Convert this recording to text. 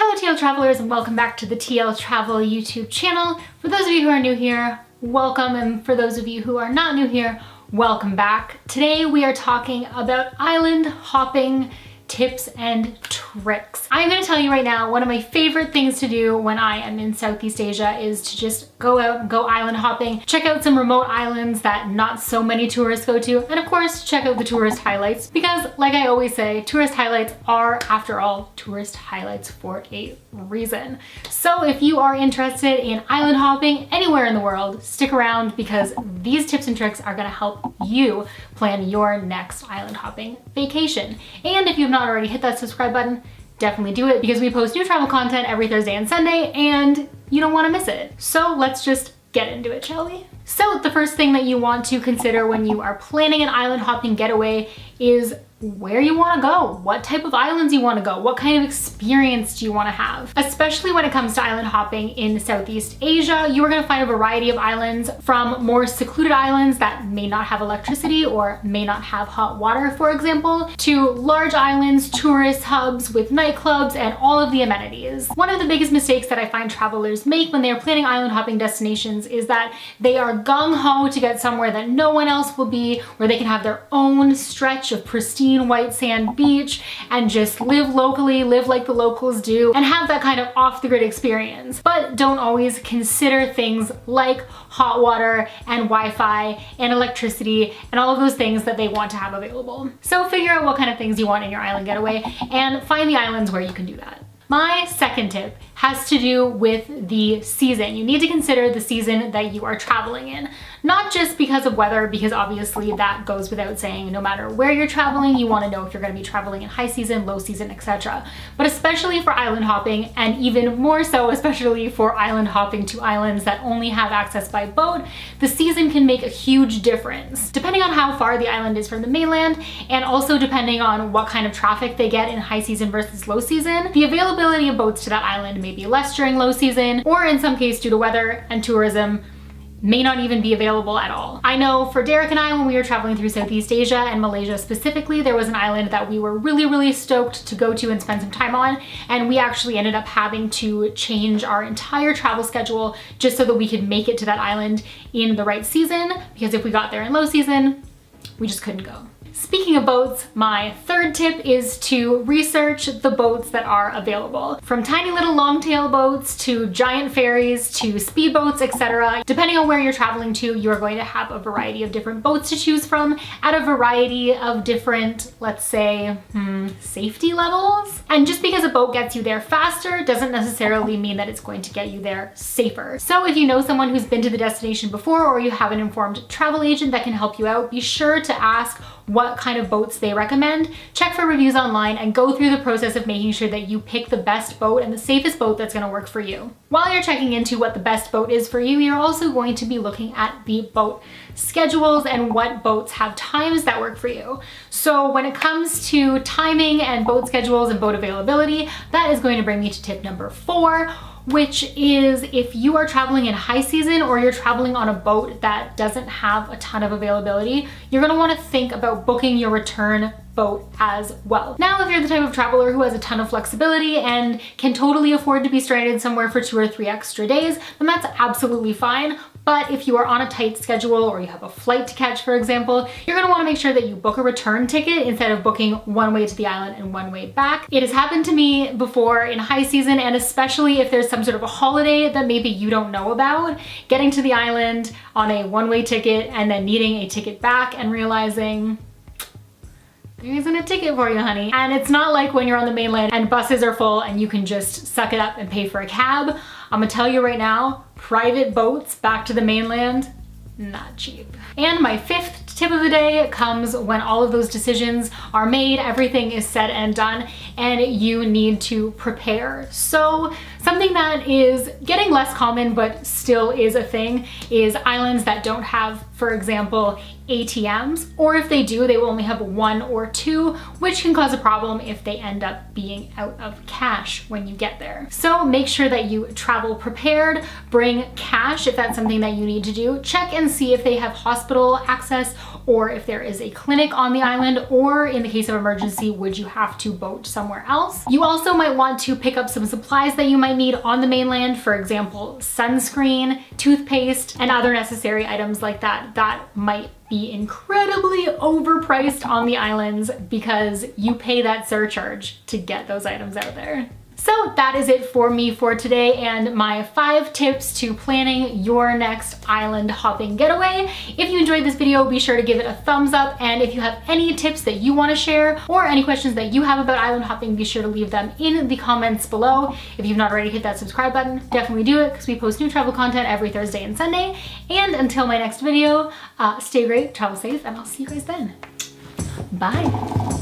Hello TL Travelers, and welcome back to the TL Travel YouTube channel. For those of you who are new here, welcome, and for those of you who are not new here, welcome back. Today we are talking about island hopping tips and tricks. I'm going to tell you right now, one of my favorite things to do when I am in Southeast Asia is to just go out and go island hopping, check out some remote islands that not so many tourists go to, and of course check out the tourist highlights, because like I always say, tourist highlights are, after all, tourist highlights for a reason. So if you are interested in island hopping anywhere in the world, stick around, because these tips and tricks are going to help you plan your next island hopping vacation. And if you've not already hit that subscribe button, definitely do it, because we post new travel content every Thursday and Sunday and you don't want to miss it. So let's just get into it, shall we? So the first thing that you want to consider when you are planning an island hopping getaway is where you want to go, what type of islands you want to go, what kind of experience do you want to have. Especially when it comes to island hopping in Southeast Asia, you are going to find a variety of islands, from more secluded islands that may not have electricity or may not have hot water, for example, to large islands, tourist hubs with nightclubs and all of the amenities. One of the biggest mistakes that I find travelers make when they are planning island hopping destinations is that they are gung-ho to get somewhere that no one else will be, where they can have their own stretch of pristine white sand beach and just live locally, live like the locals do, and have that kind of off-the-grid experience, but don't always consider things like hot water and Wi-Fi and electricity and all of those things that they want to have available. So figure out what kind of things you want in your island getaway and find the islands where you can do that. My second tip has to do with the season. You need to consider the season that you are traveling in. Not just because of weather, because obviously that goes without saying. No matter where you're traveling, you want to know if you're going to be traveling in high season, low season, etc. But especially for island hopping, and even more so especially for island hopping to islands that only have access by boat, the season can make a huge difference. Depending on how far the island is from the mainland, and also depending on what kind of traffic they get in high season versus low season, the availability of boats to that island may be less during low season, or in some case due to weather and tourism, may not even be available at all. I know for Derek and I, when we were traveling through Southeast Asia and Malaysia specifically, there was an island that we were really stoked to go to and spend some time on, and we actually ended up having to change our entire travel schedule just so that we could make it to that island in the right season, because if we got there in low season, we just couldn't go. Speaking of boats, my third tip is to research the boats that are available. From tiny little longtail boats to giant ferries to speedboats, etc. Depending on where you're traveling to, you're going to have a variety of different boats to choose from at a variety of different, let's say, safety levels. And just because a boat gets you there faster doesn't necessarily mean that it's going to get you there safer. So if you know someone who's been to the destination before, or you have an informed travel agent that can help you out, be sure to ask what kind of boats they recommend, check for reviews online, and go through the process of making sure that you pick the best boat and the safest boat that's going to work for you. While you're checking into what the best boat is for you, you're also going to be looking at the boat schedules and what boats have times that work for you. So when it comes to timing and boat schedules and boat availability, that is going to bring me to tip number 4, which is if you are traveling in high season or you're traveling on a boat that doesn't have a ton of availability, you're going to want to think about booking your return boat as well. Now, if you're the type of traveler who has a ton of flexibility and can totally afford to be stranded somewhere for 2 or 3 extra days, then that's absolutely fine. But if you are on a tight schedule or you have a flight to catch, for example, you're going to want to make sure that you book a return ticket instead of booking one way to the island and one way back. It has happened to me before in high season, and especially if there's some sort of a holiday that maybe you don't know about, getting to the island on a one-way ticket and then needing a ticket back and realizing there isn't a ticket for you, honey. And it's not like when you're on the mainland and buses are full and you can just suck it up and pay for a cab. I'm gonna tell you right now, private boats back to the mainland, not cheap. And my 5th tip of the day comes when all of those decisions are made, everything is said and done, and you need to prepare. So something that is getting less common but still is a thing is islands that don't have, for example, ATMs, or if they do, they will only have 1 or 2, which can cause a problem if they end up being out of cash when you get there. So make sure that you travel prepared, bring cash if that's something that you need to do, check and see if they have hospital access or if there is a clinic on the island, or in the case of emergency, would you have to boat somewhere somewhere else. You also might want to pick up some supplies that you might need on the mainland, for example, sunscreen, toothpaste, and other necessary items like that might be incredibly overpriced on the islands because you pay that surcharge to get those items out there. So that is it for me for today and my 5 tips to planning your next island hopping getaway. If you enjoyed this video, be sure to give it a thumbs up, and if you have any tips that you want to share or any questions that you have about island hopping, be sure to leave them in the comments below. If you've not already hit that subscribe button, definitely do it because we post new travel content every Thursday and Sunday. And until my next video, stay great, travel safe, and I'll see you guys then. Bye.